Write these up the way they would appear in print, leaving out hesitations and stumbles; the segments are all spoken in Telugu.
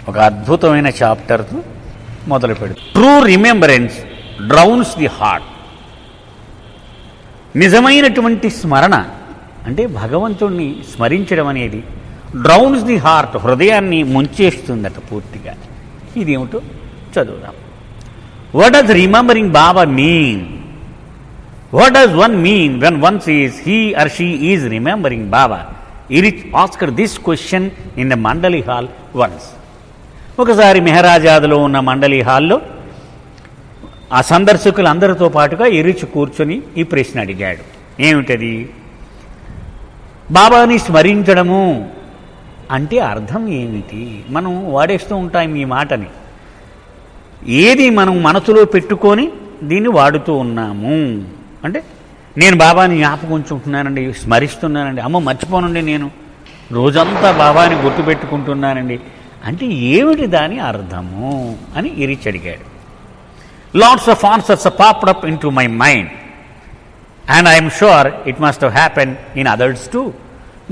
ఒక అద్భుతమైన చాప్టర్తో మొదలు పెడుతుంది. True remembrance drowns the heart. నిజమైనటువంటి స్మరణ అంటే భగవంతుణ్ణి స్మరించడం అనేది డ్రౌన్స్ ది హార్ట్, హృదయాన్ని ముంచేస్తుందట పూర్తిగా. ఇదేమిటో చదువుదాం. What does remembering Baba mean? What does one mean when one sees he or she is remembering Baba? Eruch asked this question in the Mandali hall once. ఒకసారి మెహరాజాదులో ఉన్న మండలి హాల్లో ఆ సందర్శకులందరితో పాటుగా ఇరిచి కూర్చొని ఈ ప్రశ్న అడిగాడు. ఏమిటది? బాబాని స్మరించడము అంటే అర్థం ఏమిటి? మనం వాడేస్తూ ఉంటాం ఈ మాటని. ఏది మనం మనసులో పెట్టుకొని దీన్ని వాడుతూ ఉన్నాము అంటే, నేను బాబాని జ్ఞాపకుంచుకుంటున్నానండి, స్మరిస్తున్నానండి, అమ్మ మర్చిపోనండి, నేను రోజంతా బాబాని గుర్తుపెట్టుకుంటున్నానండి అంటే ఏమిటి దాని అర్థము అని ఇరిచి అడిగాడు. Lots of answers have popped up into my mind and I am sure it must have happened in others too.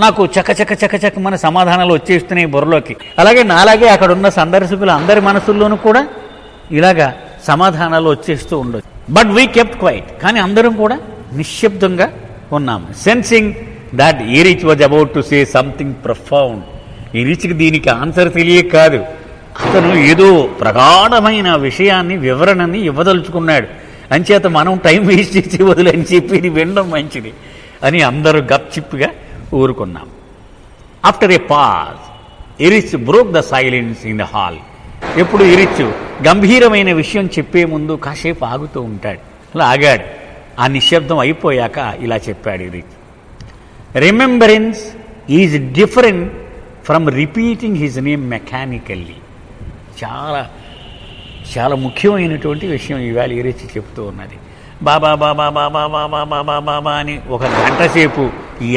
నాకు చక మన సమాధానాలు వచ్చేస్తున్నాయి బుర్రలోకి. అలాగే నాలాగే అక్కడ ఉన్న సందర్శకులు అందరి మనసుల్లోనూ కూడా ఇలాగా సమాధానాలు వచ్చేస్తూ ఉండొచ్చు. But we kept quiet. కానీ అందరం కూడా నిశ్శబ్దంగా ఉన్నాము. Sensing that Eruch was about to say something profound. ఇరిచ్కి దీనికి ఆన్సర్ తెలియక కాదు, అతను ఏదో ప్రగాఢమైన విషయాన్ని, వివరణని ఇవ్వదలుచుకున్నాడు. అంచేత మనం టైం వేస్ట్ చేసి వదిలని చెప్పి ఇది వినడం మంచిది అని అందరూ గప్చిప్గా ఊరుకున్నాం. After a pause Eruch broke the silence in the hall. ఎప్పుడు ఇరిచ్ గంభీరమైన విషయం చెప్పే ముందు కాసేపు ఆగుతూ ఉంటాడు. అలా ఆగాడు. ఆ నిశ్శబ్దం అయిపోయాక ఇలా చెప్పాడు ఇరిచ్. Remembrance is different from repeating his name mechanically. చాలా చాలా ముఖ్యమైనటువంటి విషయం ఇవాళ ఇరిచి చెప్తూ ఉన్నది. బాబా బాబా బాబా బాబా బాబా బాబా అని ఒక గంట సేపు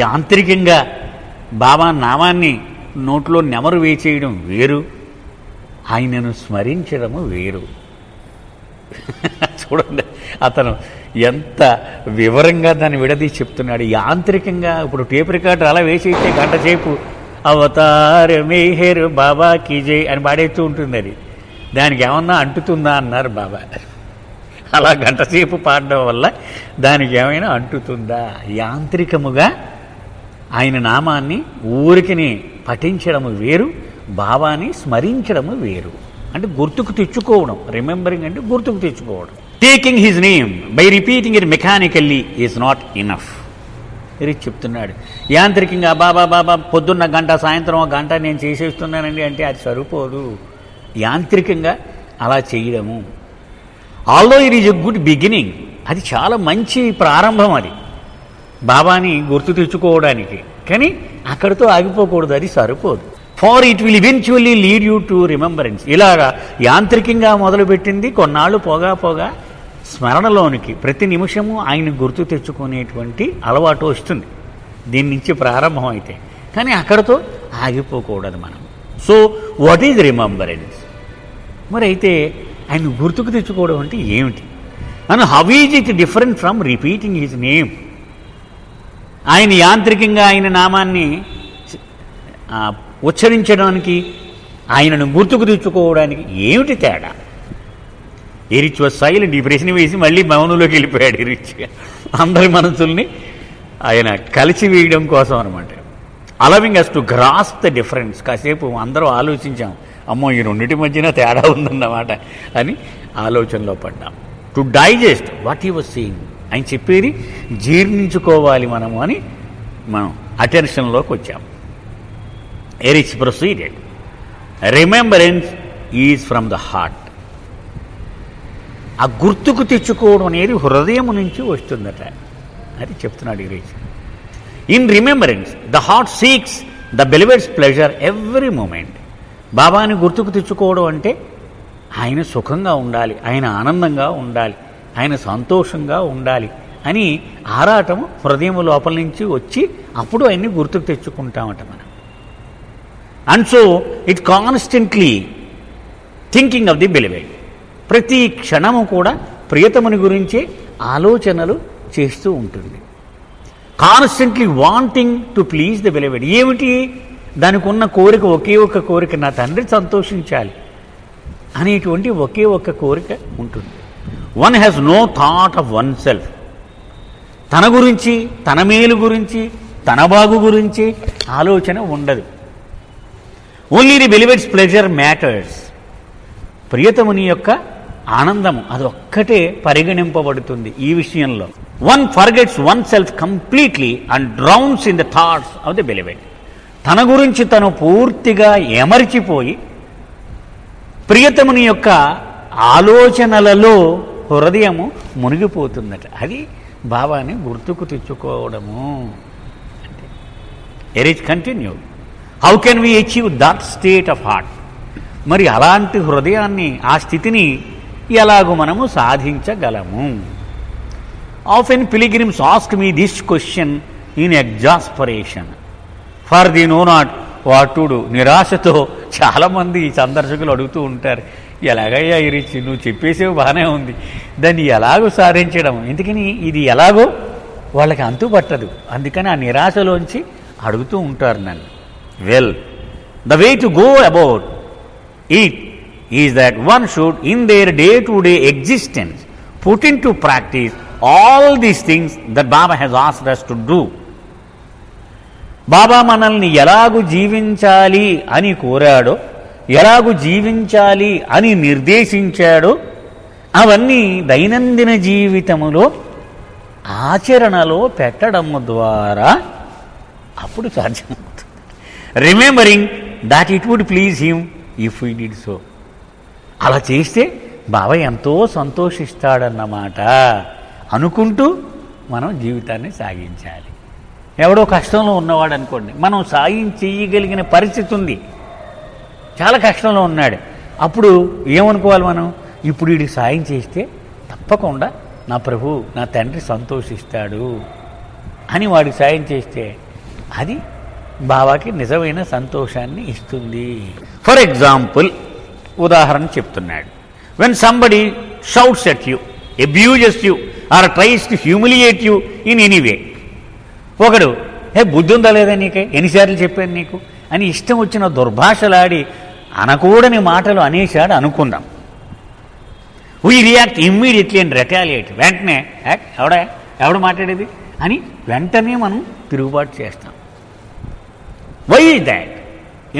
యాంత్రికంగా బాబా నామాన్ని నోట్లో నెమరు వేచేయడం వేరు, ఆయనను స్మరించడము వేరు. చూడండి అతను ఎంత వివరంగా దాన్ని విడదీసి చెప్తున్నాడు. యాంత్రికంగా ఇప్పుడు టేప్ రికార్డర్ అలా వేసేస్తే గంట సేపు అవతార్ మేహర్ బాబా కీజే అని పాడేస్తూ ఉంటుంది. అది దానికి ఏమన్నా అంటుతుందా అన్నారు బాబా. అలా గంటసేపు పాడడం వల్ల దానికి ఏమైనా అంటుతుందా? యాంత్రికముగా ఆయన నామాన్ని ఊరికిని పఠించడము వేరు, బాబాని స్మరించడము వేరు. అంటే గుర్తుకు తెచ్చుకోవడం. రిమెంబరింగ్ అంటే గుర్తుకు తెచ్చుకోవడం. Taking his name by repeating it mechanically is not enough. ఇరిచ్ చెప్తున్నాడు, యాంత్రికంగా బాబా బాబా పొద్దున్న గంట, సాయంత్రం ఒక గంట నేను చేసేస్తున్నానండి అంటే అది సరిపోదు. యాంత్రికంగా అలా చేయడము. Although it is a good beginning, అది చాలా మంచి ప్రారంభం అది బాబాని గుర్తు తెచ్చుకోవడానికి. కానీ అక్కడితో ఆగిపోకూడదు, అది సరిపోదు. For it will eventually lead you to remembrance. ఇలాగా యాంత్రికంగా మొదలుపెట్టింది కొన్నాళ్ళు పోగా పోగా స్మరణలోనికి ప్రతి నిమిషము ఆయన గుర్తు తెచ్చుకునేటువంటి అలవాటు వస్తుంది దీని నుంచి ప్రారంభం అయితే. కానీ అక్కడతో ఆగిపోకూడదు మనం. So what is remembrance? మరి అయితే ఆయన గుర్తుకు తెచ్చుకోవడం అంటే ఏమిటి? And how is it different from repeating his name? ఆయన యాంత్రికంగా ఆయన నామాన్ని ఉచ్చరించడానికి, ఆయనను గుర్తుకు తెచ్చుకోవడానికి ఏమిటి తేడా? ఇరిచ్ వాజ్ సైలెంట్. ఈ ప్రశ్న వేసి మళ్ళీ మౌనంలోకి వెళ్ళిపోయాడు ఇరిచ్. అందరి మనసుల్ని ఆయన కలిసి వేయడం కోసం అనమాట. Allowing us to grasp the difference. కాసేపు అందరూ ఆలోచించాం, అమ్మో ఈ రెండింటి మధ్యన తేడా ఉందన్నమాట అని ఆలోచనలో పడ్డాం. To digest what he was seeing, ఆయన చెప్పేది జీర్ణించుకోవాలి మనము అని మనం అటెన్షన్లోకి వచ్చాం. ఇరిచ్ proceeded, remembrance is from the heart. ఆ గుర్తుకు తెచ్చుకోవడం అనేది హృదయం నుంచి వస్తుందట అది చెప్తున్నాడు ఇరిచ్. In remembrance the heart seeks the believer's pleasure every moment. బాబాని గుర్తుకు తెచ్చుకోవడం అంటే ఆయన సుఖంగా ఉండాలి, ఆయన ఆనందంగా ఉండాలి, ఆయన సంతోషంగా ఉండాలి అని ఆరాటం హృదయం లోపల నుంచి వచ్చి అప్పుడు ఆయన్ని గుర్తుకు తెచ్చుకుంటామట మనం. And so it constantly thinking of the beloved. ప్రతి క్షణము కూడా ప్రియతముని గురించే ఆలోచనలు చేస్తూ ఉంటుంది. Constantly wanting to please the beloved. ఏమిటి? దానికి ఉన్న కోరిక ఒకే ఒక్క కోరిక, నా తండ్రి సంతోషించాలి అనేటువంటి ఒకే ఒక్క కోరిక ఉంటుంది. One has no thought of oneself. తన గురించి, తన మేలు గురించి, తన బాగు గురించి ఆలోచన ఉండదు. Only the beloved's pleasure matters. ప్రియతముని యొక్క ఆనందము అదొక్కటే పరిగణింపబడుతుంది ఈ విషయంలో. One forgets oneself completely and drowns in the thoughts of the beloved. తన గురించి తను పూర్తిగా ఎమర్చిపోయి ప్రియతముని యొక్క ఆలోచనలలో హృదయము మునిగిపోతుందట. అది భావాన్ని గుర్తుకు తెచ్చుకోవడము అంటే. It is continued. How can we achieve that state of heart? మరి అలాంటి హృదయాన్ని, ఆ స్థితిని ఎలాగూ మనము సాధించగలము? Often pilgrims ask me this question in exasperation for they know not what to do. నిరాశతో చాలామంది సందర్శకులు అడుగుతూ ఉంటారు, ఎలాగయ్యా ఈ రీచ్, నువ్వు చెప్పేసేవి బాగానే ఉంది, దాన్ని ఎలాగో సాధించడం, ఎందుకని ఇది ఎలాగో వాళ్ళకి అంతుపట్టదు. అందుకని ఆ నిరాశలోంచి అడుగుతూ ఉంటారు నన్ను. Well, the way to go about it is that one should in their day to day existence put into practice all these things that Baba has asked us to do. Baba మనల్ని ఎలాగూ జీవించాలి అని కోరాడో, ఎలాగూ జీవించాలి అని నిర్దేశించాడో అవన్నీ దైనందిన జీవితములో ఆచరణలో పెట్టడం ద్వారా అప్పుడు సాధ్యమవుతుంది. Remembering that it would please him if we did so. అలా చేస్తే బాబా ఎంతో సంతోషిస్తాడన్నమాట అనుకుంటూ మనం జీవితాన్ని సాగించాలి. ఎవడో కష్టంలో ఉన్నవాడు అనుకోండి, మనం సాయం చేయగలిగిన పరిస్థితి ఉంది, చాలా కష్టంలో ఉన్నాడు, అప్పుడు ఏమనుకోవాలి మనం? ఇప్పుడు వీడికి సాయం చేస్తే తప్పకుండా నా ప్రభు, నా తండ్రి సంతోషిస్తాడు అని వాడికి సాయం చేస్తే అది బాబాకి నిజమైన సంతోషాన్ని ఇస్తుంది. ఫర్ ఎగ్జాంపుల్, ఉదాహరణ చెప్తున్నాడు. When somebody shouts at you, abuses you are tries to humiliate you in any way. ఒకడు, బుద్ధి ఉందా లేదా నీకే, ఎన్నిసార్లు చెప్పాను నీకు అని ఇష్టం వచ్చిన దుర్భాషలాడి అనకూడని మాటలు అనేశాడు అనుకుందాం. We react immediately and retaliate. వెంటనే ఎవడు మాట్లాడేది అని వెంటనే మనం తిరుగుబాటు చేస్తాం. Why that?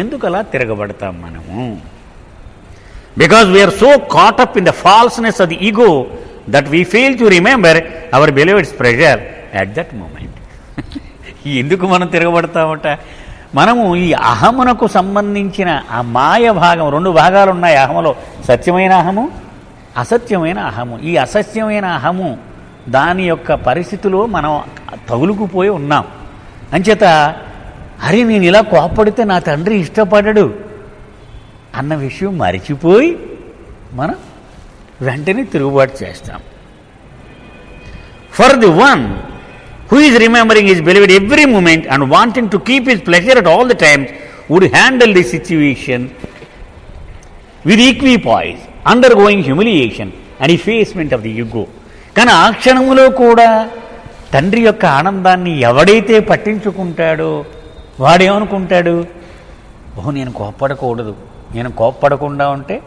ఎందుకు అలా తిరగబడతాం మనము? Because we're so caught up in the falseness of the ego that we fail to remember our beloved's pleasure at that moment. ఎందుకు మనం తిరగబడతామట? మనము ఈ అహమునకు సంబంధించిన ఆ మాయ భాగం, రెండు భాగాలు ఉన్నాయి అహములో, సత్యమైన అహము, అసత్యమైన అహము. ఈ అసత్యమైన అహము దాని యొక్క పరిస్థితిలో మనం తగులుకుపోయి ఉన్నాం. అంచేత అరే నేను ఇలా కోప్పడితే నా తండ్రి ఇష్టపడడు అన్న విషయం మరిచిపోయి మనం వెంటనే తిరుగుబాటు చేస్తాం. For the one who is remembering his beloved every moment and wanting to keep his pleasure at all the times would handle the situation with equipoise, undergoing humiliation and effacement of the ego. కానీ ఆ క్షణములో కూడా తండ్రి యొక్క ఆనందాన్ని ఎవడైతే పట్టించుకుంటాడో వాడేమనుకుంటాడు, ఓహో నేను కోప్పడకూడదు, నేను కోప్పడకుండా ఉంటే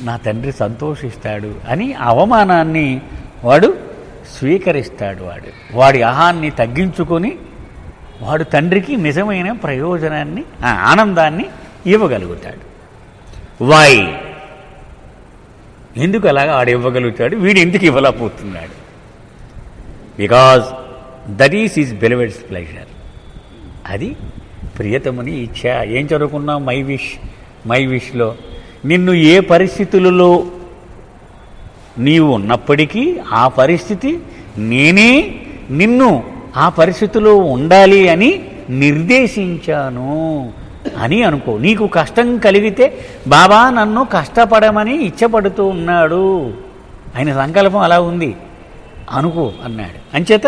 నా తండ్రి సంతోషిస్తాడు అని అవమానాన్ని వాడు స్వీకరిస్తాడు. వాడి అహాన్ని తగ్గించుకొని వాడు తండ్రికి నిజమైన ప్రయోజనాన్ని, ఆనందాన్ని ఇవ్వగలుగుతాడు. వై? ఎందుకు అలాగా ఆడు ఇవ్వగలుగుతాడు, వీడు ఎందుకు ఇవ్వలేకపోతున్నాడు? Because that is his beloved's pleasure. అది ప్రియతముని ఇచ్చ. ఏం చదువుకున్నాం? మై విష్లో నిన్ను ఏ పరిస్థితులలో నీవు ఉన్నప్పటికీ ఆ పరిస్థితి నేనే నిన్ను ఆ పరిస్థితిలో ఉండాలి అని నిర్దేశించాను అని అనుకో. నీకు కష్టం కలిగితే బాబా నన్ను కష్టపడమని ఇచ్చపడుతూ ఉన్నాడు, ఆయన సంకల్పం అలా ఉంది అనుకో అన్నాడు. అంచేత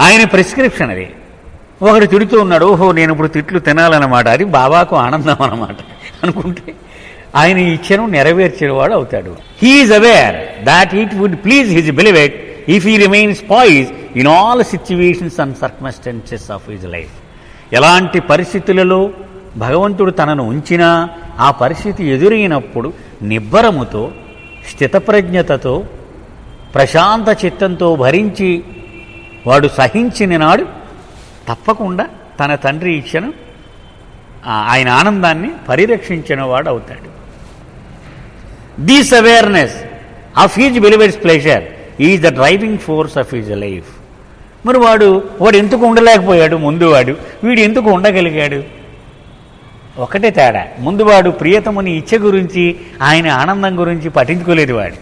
ఆయన ప్రిస్క్రిప్షన్ అది. ఒకడు తిడుతూ ఉన్నాడు, ఓహో నేను ఇప్పుడు తిట్లు తినాలన్నమాట, అది బాబాకు ఆనందం అన్నమాట అనుకుంటే ఆయన ఇచ్చను నెరవేర్చేవాడు అవుతాడు. He is aware that it would please his beloved if he remains poised in all situations and circumstances of his life. ఎలాంటి పరిస్థితులలో భగవంతుడు తనను ఉంచినా ఆ పరిస్థితి ఎదురైనప్పుడు నిబ్బరముతో, స్థితప్రజ్ఞతతో, ప్రశాంత చిత్తంతో భరించి వాడు సహించిన నాడు తప్పకుండా తన తండ్రి ఇచ్చిన ఆయన ఆనందాన్ని పరిరక్షించిన వాడు అవుతాడు. This awareness of his beloved's pleasure is the driving force of his life. మరి వాడు ఎందుకు ఉండలేకపోయాడు? ముందు వీడు ఎందుకు ఉండగలిగాడు? ఒకటే తేడా, ముందు వాడు ప్రియతముని ఇచ్చ గురించి, ఆయన ఆనందం గురించి పట్టించుకోలేదు వాడు.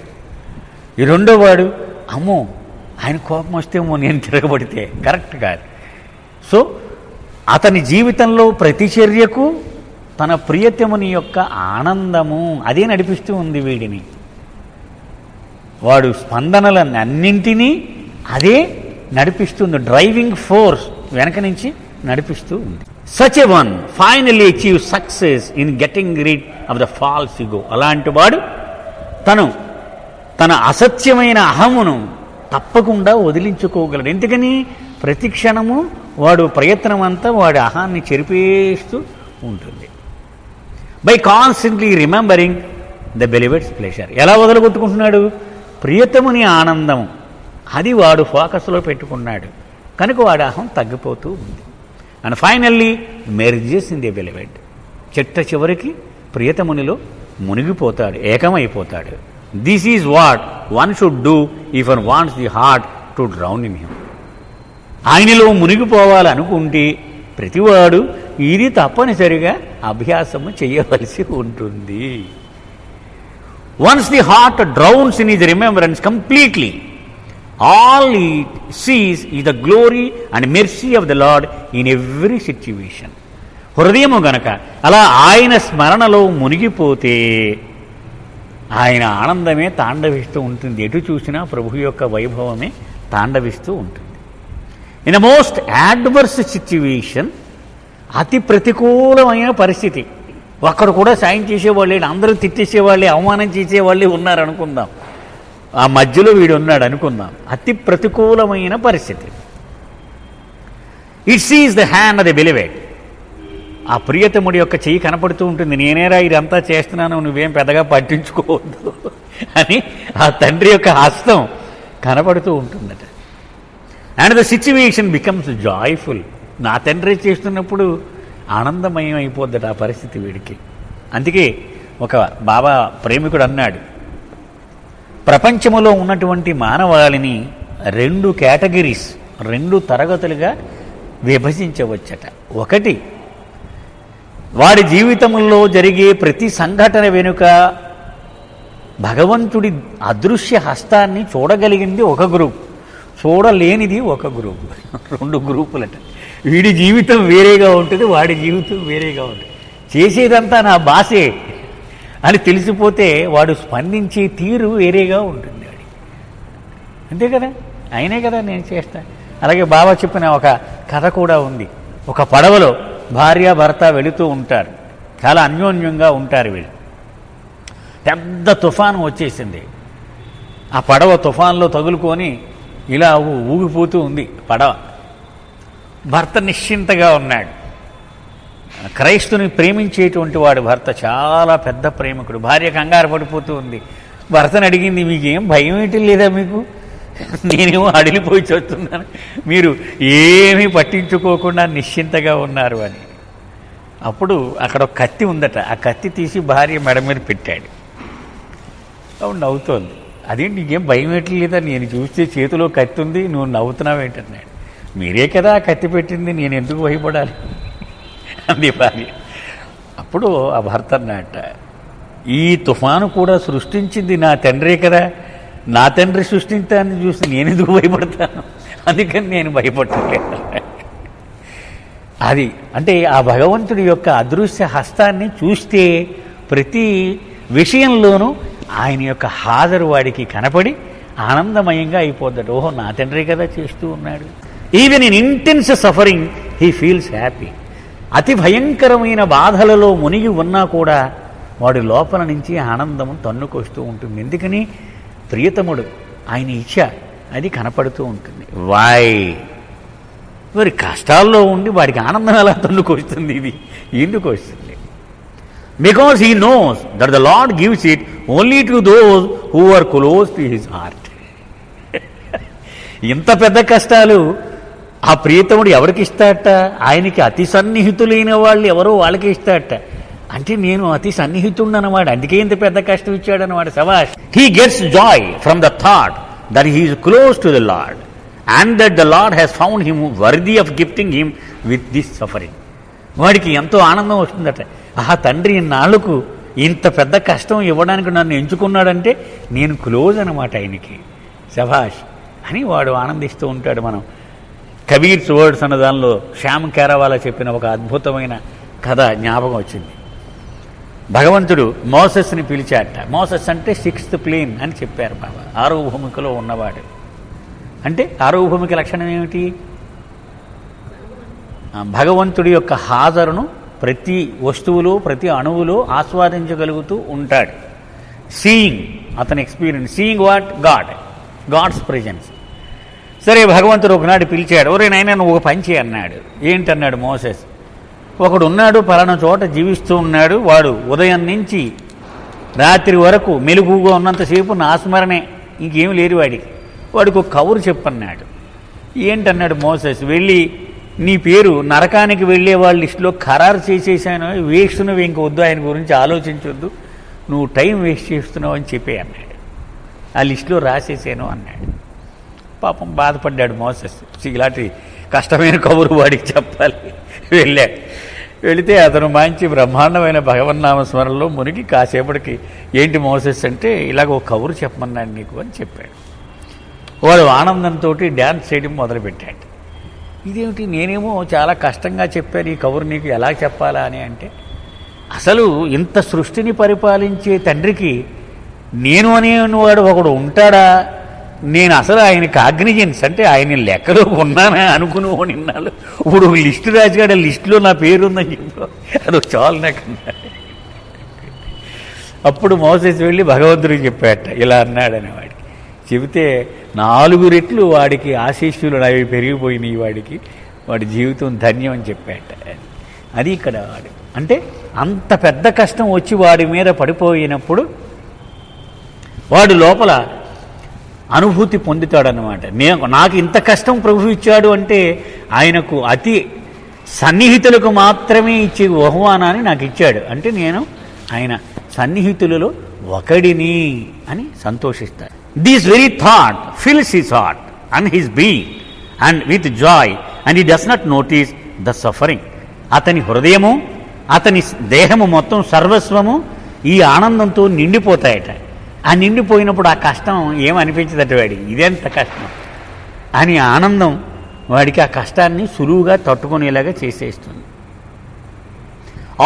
ఈ రెండో వాడు, అమ్మో ఆయన కోపం వస్తేమో నేను తిరగబడితే కరెక్ట్ కాదు. సో అతని జీవితంలో ప్రతి చర్యకు తన ప్రియతముని యొక్క ఆనందము అదే నడిపిస్తూ ఉంది వీడిని. వాడు స్పందనలన్నింటినీ అదే నడిపిస్తుంది, డ్రైవింగ్ ఫోర్స్ వెనక నుంచి నడిపిస్తూ ఉంది. Such a one finally achieve success in getting rid of the false ego. అలాంటి వాడు తన అసత్యమైన అహమును తప్పకుండా వదిలించుకోగలడు. ఎందుకని? ప్రతి క్షణము వాడు ప్రయత్నం అంతా వాడి అహాన్ని చెరిపేస్తూ ఉంటుంది. By constantly remembering the believer's pleasure. ఎలా వదలగొట్టుకుంటున్నాడు? ప్రియతముని ఆనందం అది వాడు ఫోకస్లో పెట్టుకున్నాడు కనుక వాడి అహం తగ్గిపోతూ ఉంది. And finally merges in the beloved. చివరికి ప్రియతమునిలో మునిగిపోతాడు, ఏకమైపోతాడు. This is what one should do if one wants the heart to drown in him. ఆయనలో మునిగిపోవాలనుకుంటే ప్రతివాడు ఇది తప్పనిసరిగా అభ్యాసము చేయవలసి ఉంటుంది. Once the heart drowns in his remembrance completely, all he sees is the glory and mercy of the Lord in every situation. హృదయము గనక అలా ఆయన స్మరణలో మునిగిపోతే ఆయన ఆనందమే తాండవిస్తూ ఉంటుంది. ఎటు చూసినా ప్రభు యొక్క వైభవమే తాండవిస్తూ ఉంటుంది. In the most adverse situation, అతి ప్రతికూలమైన పరిస్థితి, ఒక్కడు కూడా సాయం చేసేవాళ్ళే, అందరూ తిట్టేసేవాళ్ళే, అవమానం చేసేవాళ్ళే ఉన్నారనుకుందాం, ఆ మధ్యలో వీడు ఉన్నాడు అనుకుందాం. అతి ప్రతికూలమైన పరిస్థితి. It sees the hand of the beloved. ఆ ప్రియతముడి యొక్క చెయ్యి కనపడుతూ ఉంటుంది. నేనేరా ఇదంతా చేస్తున్నాను, నువ్వేం పెద్దగా పట్టించుకోవద్దు అని ఆ తండ్రి యొక్క హస్తం కనపడుతూ ఉంటుందట. And the situation becomes joyful. నా తండ్రి చేస్తున్నప్పుడు ఆనందమయం అయిపోద్దట ఆ పరిస్థితి వీడికి. అందుకే ఒక బాబా ప్రేమికుడు అన్నాడు, ప్రపంచములో ఉన్నటువంటి మానవాళిని 2 కేటగిరీస్, 2 తరగతులుగా విభజించవచ్చట. ఒకటి, వాడి జీవితంలో జరిగే ప్రతి సంఘటన వెనుక భగవంతుడి అదృశ్య హస్తాన్ని చూడగలిగింది ఒక గ్రూప్, చూడలేనిది ఒక గ్రూప్. 2 గ్రూపులట. వీడి జీవితం వేరేగా ఉంటుంది, వాడి జీవితం వేరేగా ఉంటుంది. చేసేదంతా నా బాసే అని తెలిసిపోతే వాడు స్పందించే తీరు వేరేగా ఉంటుంది వాడి. అంతే కదా, అయినే కదా నేను చేస్తాను. అలాగే బాబా చెప్పిన ఒక కథ కూడా ఉంది. ఒక పడవలో భార్య భర్త వెళుతూ ఉంటారు, చాలా అన్యోన్యంగా ఉంటారు వీళ్ళు. పెద్ద తుఫాను వచ్చేసింది. ఆ పడవ తుఫాన్లో తగులుకొని ఇలా ఊగిపోతూ ఉంది పడవ. భర్త నిశ్చింతగా ఉన్నాడు. క్రైస్తుని ప్రేమించేటువంటి వాడు భర్త, చాలా పెద్ద ప్రేమికుడు. భార్య కంగారు పడిపోతూ ఉంది. భర్తను అడిగింది, మీకేం భయం ఏంటి లేదా మీకు? నేనేమో అడిలిపోయి చూస్తున్నాను, మీరు ఏమీ పట్టించుకోకుండా నిశ్చింతగా ఉన్నారు అని. అప్పుడు అక్కడ ఒక కత్తి ఉందట. ఆ కత్తి తీసి భార్య మెడ మీద పెట్టాడు. అవును, నవ్వుతోంది. అదేంటి నీకేం భయం ఏంటి లేదా? నేను చూస్తే చేతిలో కత్తి ఉంది, నువ్వు నవ్వుతున్నావు ఏంటన్నాడు. మీరే కదా ఆ కత్తి పెట్టింది, నేను ఎందుకు భయపడాలి అంది భార్య. అప్పుడు ఆ భర్త అన్నట్ట, ఈ తుఫాను కూడా సృష్టించింది నా తండ్రే కదా, నా తండ్రి సృష్టించాన్ని చూసి నేను ఎందుకు భయపడతాను, అందుకని నేను భయపడలేదు. అది అంటే ఆ భగవంతుడి యొక్క అదృశ్య హస్తాన్ని చూస్తే ప్రతి విషయంలోనూ ఆయన యొక్క హాజరు వాడికి కనపడి ఆనందమయంగా అయిపోద్దట. ఓహో, నా తండ్రి కదా చేస్తూ ఉన్నాడు. Even in intense suffering he feels happy. అతి భయంకరమైన బాధలలో మునిగి ఉన్నా కూడా వాడి లోపల నుంచి ఆనందం తన్నుకొస్తూ ఉంటుంది. ఎందుకని? ప్రియతముడు, ఆయన ఇచ్చ అది కనపడుతూ ఉంటుంది. వై మరి కష్టాల్లో ఉండి వాడికి ఆనందం ఎలా తన్నుకు వస్తుంది? ఇది ఎందుకు వస్తుంది? Because he knows that the lord gives it only to those who are close to his heart. ఇంత పెద్ద కష్టాలు ఆ ప్రియతముడు ఎవరికి ఇస్తాడట? ఆయనకి అతి సన్నిహితులైన వాళ్ళు ఎవరో వాళ్ళకి ఇస్తాడట. అంటే నేను అతి సన్నిహితుడు అన్నమాట, అందుకే ఇంత పెద్ద కష్టం ఇచ్చాడన్నమాట. సవాష్. He gets joy from the thought that he is close to the lord and that the lord has found him worthy of gifting him with this suffering. వాడికి ఎంతో ఆనందం వస్తుందట. ఆ తండ్రి ఇన్నాళ్లకు ఇంత పెద్ద కష్టం ఇవ్వడానికి నన్ను ఎంచుకున్నాడంటే నేను క్లోజ్ అనమాట ఆయనకి. సభాష్ అని వాడు ఆనందిస్తూ ఉంటాడు. మనం కబీర్స్ వర్డ్స్ అన్న దానిలో శ్యామ్ కేరావాలా చెప్పిన ఒక అద్భుతమైన కథ జ్ఞాపకం వచ్చింది. భగవంతుడు మోసెస్ని పిలిచాట. మోసెస్ అంటే 6th ప్లేన్ అని చెప్పారు బాబా. 6వ భూమికలో ఉన్నవాడు. అంటే 6వ భూమిక లక్షణం ఏమిటి? భగవంతుడి యొక్క హాజరును ప్రతి వస్తువులో ప్రతి అణువులో ఆస్వాదించగలుగుతూ ఉంటాడు. సీయింగ్, అతని experience. Seeing what? God's presence. సరే, భగవంతుడు ఒకనాడు పిలిచాడు. ఒరే నాయనా నువ్వు ఒక పని చేయి అన్నాడు. ఏంటన్నాడు మోసెస్? ఒకడు ఉన్నాడు, పలానా చోట జీవిస్తూ ఉన్నాడు. వాడు ఉదయం నుంచి రాత్రి వరకు మెలుగుగా ఉన్నంతసేపు నా స్మరణే, ఇంకేం లేరు వాడికి. వాడికి ఒక కబురు చెప్పన్నాడు. ఏంటన్నాడు మోసెస్? వెళ్ళి నీ పేరు నరకానికి వెళ్ళే వాళ్ళ లిస్టులో ఖరారు చేసేసాను, వేస్ట్ నువ్వు ఇంక వద్దు, ఆయన గురించి ఆలోచించొద్దు, నువ్వు టైం వేస్ట్ చేస్తున్నావు అని చెప్పే అన్నాడు. ఆ లిస్టులో రాసేసాను అన్నాడు. పాపం బాధపడ్డాడు మోసెస్. ఇలాంటి కష్టమైన కబురు వాడికి చెప్పాలి. వెళ్ళాడు. వెళితే అతను మంచి బ్రహ్మాండమైన భగవన్నామ స్మరణలో మునిగి కాసేపటికి ఏంటి మోసెస్ అంటే ఇలాగ ఒక కబురు చెప్పమన్నాడు నీకు అని చెప్పాడు. వాడు ఆనందంతో డ్యాన్స్ చేయడం మొదలుపెట్టాడు. ఇదేమిటి, నేనేమో చాలా కష్టంగా చెప్పాను ఈ కబురు నీకు ఎలా చెప్పాలా అని. అంటే అసలు ఇంత సృష్టిని పరిపాలించే తండ్రికి నేను అనేవాడు ఒకడు ఉంటాడా? నేను అసలు ఆయన కాగ్నిజెన్స్ అంటే ఆయన లెక్కలో ఉన్నానా అనుకుని నిన్నాళ్ళు. ఇప్పుడు లిస్టు రాజుగాడు లిస్టులో నా పేరు ఉందని చెప్పు, అది చాలు నాకు అన్నాడు. అప్పుడు మోసెస్ వెళ్ళి భగవంతుడికి చెప్పాట, ఇలా అన్నాడని. వాడికి చెబితే 4 రెట్లు వాడికి ఆశీస్సులు అవి పెరిగిపోయినాయి. వాడి జీవితం ధన్యం అని చెప్పాట. అది ఇక్కడ వాడు అంటే అంత పెద్ద కష్టం వచ్చి వాడి మీద పడిపోయినప్పుడు వాడు లోపల అనుభూతి పొందుతాడనమాట. నాకు ఇంత కష్టం ప్రభు ఇచ్చాడు అంటే ఆయనకు అతి సన్నిహితులకు మాత్రమే ఇచ్చే బహుమానాన్ని నాకు ఇచ్చాడు అంటే నేను ఆయన సన్నిహితులలో ఒకడిని అని సంతోషిస్తాడు. This very thought fills his heart and his being and with joy and he does not notice the suffering. అతని హృదయము అతని దేహము మొత్తం సర్వస్వము ఈ ఆనందంతో నిండిపోతాయట. ఆ నిండిపోయినప్పుడు ఆ కష్టం ఏమనిపించదట వాడికి, ఇదెంత కష్టం అని ఆనందం వాడికి ఆ కష్టాన్ని సులువుగా తట్టుకునేలాగా చేసేస్తుంది.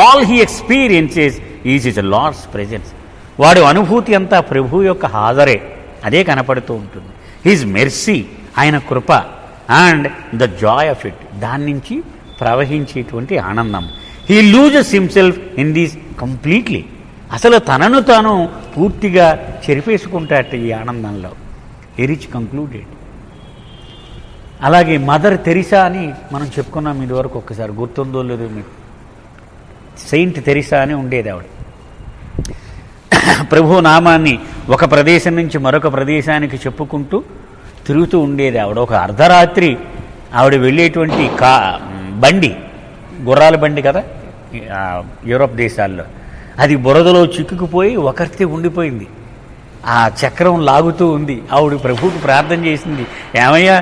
All he experiences is his lord's presence. వాడు అనుభూతి అంతా ప్రభు యొక్క హాజరే, అదే కనపడుతూ ఉంటుంది. హిజ్ మెర్సీ, ఆయన కృప, and the joy of it, దాని నుంచి ప్రవహించేటువంటి ఆనందం. He loses himself in these completely. అసలు తనను తాను పూర్తిగా చెరిపేసుకుంటాట ఈ ఆనందంలో. ఎరిచ్ కంక్లూడెడ్. అలాగే మదర్ తెరిసా అని మనం చెప్పుకున్నాం ఇదివరకు, ఒక్కసారి గుర్తుందో లేదో మీకు. సెయింట్ తెరిసా అని ఉండేది ఆవిడ. ప్రభు నామాన్ని ఒక ప్రదేశం నుంచి మరొక ప్రదేశానికి చెప్పుకుంటూ తిరుగుతూ ఉండేది ఆవిడ. ఒక అర్ధరాత్రి ఆవిడ వెళ్ళేటువంటి బండి, గుర్రాల బండి కదా యూరోప్ దేశాల్లో, అది బురదలో చిక్కుకుపోయి ఒకరితే ఉండిపోయింది. ఆ చక్రం లాగుతూ ఉంది. ఆవిడ ప్రభువుకు ప్రార్థన చేసింది, ఏమయ్యా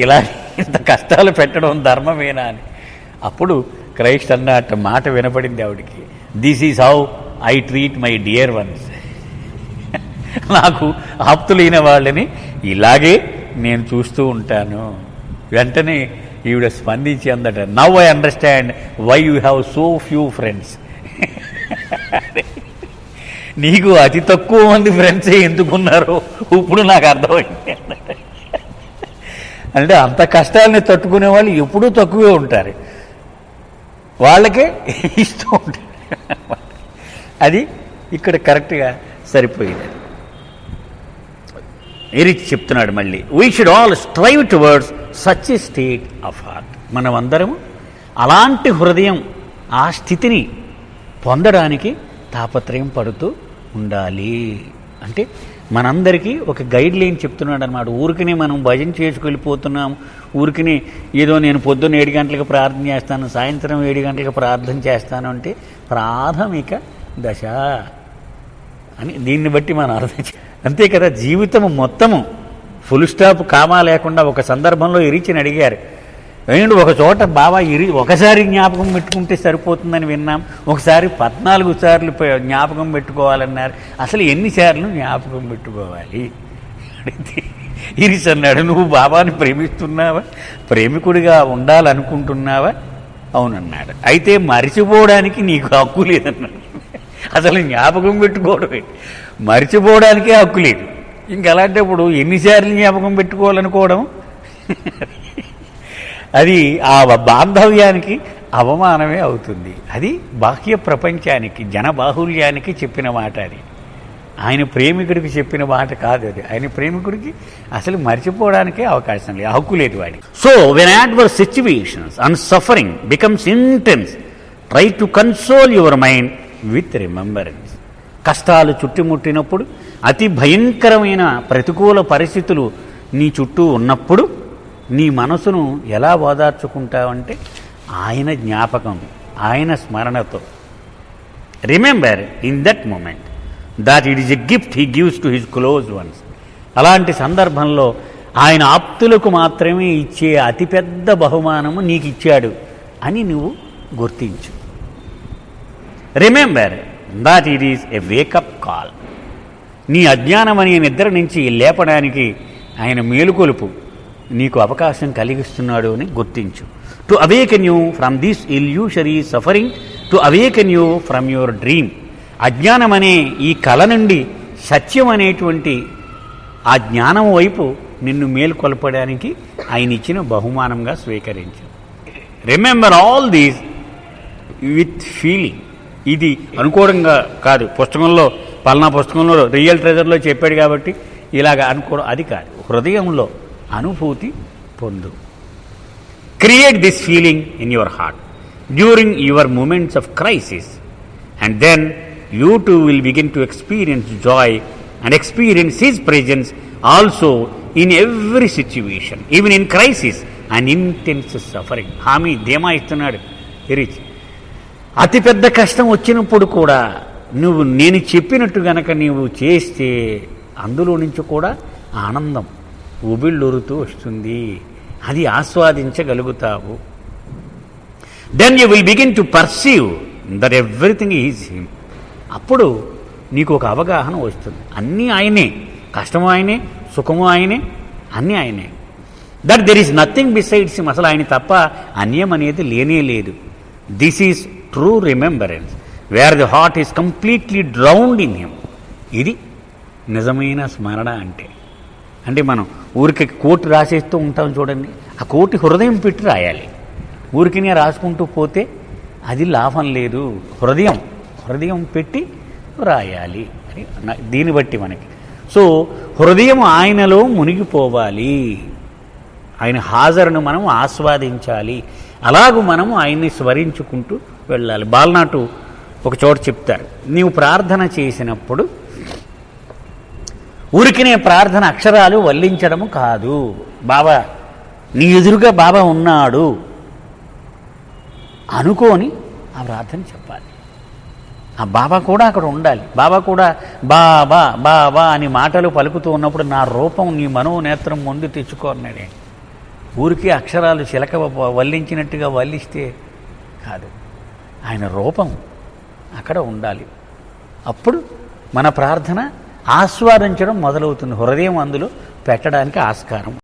ఇలా ఇంత కష్టాలు పెట్టడం ధర్మమేనా అని. అప్పుడు క్రైస్ట్ అన్నట్ట మాట వినపడింది ఆవిడికి, this is how I treat my dear ones. నాకు ఆప్తులైన వాళ్ళని ఇలాగే నేను చూస్తూ ఉంటాను. వెంటనే ఈవిడ స్పందించి అందట, now I understand why you have so few friends. నీకు అతి తక్కువ మంది ఫ్రెండ్సే ఎందుకున్నారో ఇప్పుడు నాకు అర్థమైంది. అంటే అంత కష్టాలని తట్టుకునే వాళ్ళు ఎప్పుడూ తక్కువే ఉంటారు, వాళ్ళకే ఇస్తూ ఉంటారు. అది ఇక్కడ కరెక్ట్గా సరిపోయింది. ఎరిచ్ చెప్తున్నాడు మళ్ళీ, we should all strive towards such a state of heart. మనమందరము అలాంటి హృదయం, ఆ స్థితిని పొందడానికి తాపత్రయం పడుతూ ఉండాలి. అంటే మనందరికీ ఒక గైడ్ లైన్ చెప్తున్నాడు అనమాట. ఊరికనే మనం భజన చేసుకెళ్ళిపోతున్నాము, ఊరికనే ఏదో నేను పొద్దున్న 7 గంటలకు ప్రార్థన చేస్తాను, సాయంత్రం 7 గంటలకు ప్రార్థన చేస్తాను అంటే ప్రాథమిక దశ అని దీన్ని బట్టి మనం అర్థం అంతే కదా. జీవితం మొత్తము ఫుల్ స్టాప్ కామా లేకుండా ఒక సందర్భంలో ఇరిచిని అడిగారు, ఏంటి ఒక చోట బాబా ఒకసారి జ్ఞాపకం పెట్టుకుంటే సరిపోతుందని విన్నాం, ఒకసారి 14 సార్లు జ్ఞాపకం పెట్టుకోవాలన్నారు. అసలు ఎన్నిసార్లు జ్ఞాపకం పెట్టుకోవాలి అడిగితే ఇరిచి అన్నాడు, నువ్వు బాబాని ప్రేమిస్తున్నావా, ప్రేమికుడిగా ఉండాలనుకుంటున్నావా? అవునన్నాడు. అయితే మరిచిపోవడానికి నీకు హక్కు లేదన్నాడు. అసలు జ్ఞాపకం పెట్టుకోవడమే, మరిచిపోవడానికే హక్కు లేదు. ఇంక అలాంటప్పుడు ఎన్నిసార్లు జ్ఞాపకం పెట్టుకోవాలనుకోవడం అది ఆ బాంధవ్యానికి అవమానమే అవుతుంది. అది బాహ్య ప్రపంచానికి, జనబాహుల్యానికి చెప్పిన మాట. అది ఆయన ప్రేమికుడికి చెప్పిన మాట కాదు. అది ఆయన ప్రేమికుడికి అసలు మర్చిపోవడానికే అవకాశం లేదు, హక్కు లేదు వాడికి. So when adverse situations and suffering becomes intense, try to console your mind with remembrance. కష్టాలు చుట్టుముట్టినప్పుడు, అతి భయంకరమైన ప్రతికూల పరిస్థితులు నీ చుట్టూ ఉన్నప్పుడు నీ మనసును ఎలా ఓదార్చుకుంటావంటే ఆయన జ్ఞాపకం, ఆయన స్మరణతో. Remember in that moment that it is a gift he gives to his close ones. అలాంటి సందర్భంలో ఆయన ఆప్తులకు మాత్రమే ఇచ్చే అతిపెద్ద బహుమానము నీకు ఇచ్చాడు అని నువ్వు గుర్తించు. Remember that it is a wake up call. నీ అజ్ఞానం అనే నిద్ర నుంచి లేపడానికి ఆయన మేలుకొలుపు నీకు అవకాశం కలిగిస్తున్నాడు అని గుర్తించు. To awaken you from this illusory suffering, to awaken you from your dream. అజ్ఞానం అనే ఈ కళ నుండి సత్యం అనేటువంటి ఆ జ్ఞానం వైపు నిన్ను మేలుకొల్పడానికి ఆయన ఇచ్చిన బహుమానంగా స్వీకరించు. Remember all these with feeling. ఇది అనుకోవడంగా కాదు, పుస్తకంలో పలానా పుస్తకంలో రియల్ ట్రెజర్లో చెప్పాడు కాబట్టి ఇలాగ అనుకోవడం అది కాదు. హృదయంలో అనుభూతి పొందు. Create this feeling in your heart during your moments of crisis, and then you too will begin to experience joy and experience his presence also in every situation, even in crisis and intense suffering. హామీ ధీమా ఇస్తున్నాడు ఇరిచి. అతిపెద్ద కష్టం వచ్చినప్పుడు కూడా నువ్వు నేను చెప్పినట్టు గనక నీవు చేస్తే అందులో నుంచి కూడా ఆనందం ఉబిళ్ళూరుతూ వస్తుంది, అది ఆస్వాదించగలుగుతావు. Then you will begin to perceive that everything is him. అప్పుడు నీకు ఒక అవగాహన వస్తుంది, అన్నీ ఆయనే, కష్టము ఆయనే, సుఖము ఆయనే, అన్నీ ఆయనే. That there is nothing besides him. అసలు ఆయన తప్ప అన్యం అనేది లేనే లేదు. This is true remembrance where the heart is completely drowned in him. ఇది నిజమైన స్మరణ అంటే. అంటే మనం ఊరికి కోటి రాసేస్తూ ఉంటాం చూడండి, ఆ కోటి హృదయం పెట్టి రాయాలి. ఊరికినే రాసుకుంటూ పోతే అది లాభం లేదు. హృదయం పెట్టి రాయాలి అని దీన్ని బట్టి మనకి. సో హృదయం ఆయనలో మునిగిపోవాలి, ఆయన హాజరును మనం ఆస్వాదించాలి. అలాగూ మనము ఆయన్ని స్మరించుకుంటూ వెళ్ళాలి. బాలనాటు ఒక చోట చెప్తారు, నీవు ప్రార్థన చేసినప్పుడు ఊరికినే ప్రార్థన అక్షరాలు వల్లించడము కాదు. బాబా నీ ఎదురుగా బాబా ఉన్నాడు అనుకోని ఆ ప్రార్థన చెప్పాలి. ఆ బాబా కూడా అక్కడ ఉండాలి. బాబా కూడా బాబా బాబా అని మాటలు పలుకుతూ ఉన్నప్పుడు నా రూపం నీ మనోనేత్రం ముందు తెచ్చుకోన్నాడే. ఊరికి అక్షరాలు చిలక వల్లించినట్టుగా వల్లిస్తే కాదు, ఆయన రూపం అక్కడ ఉండాలి. అప్పుడు మన ప్రార్థన ఆస్వాదించడం మొదలవుతుంది. హృదయం అందులో పెట్టడానికి ఆస్కారం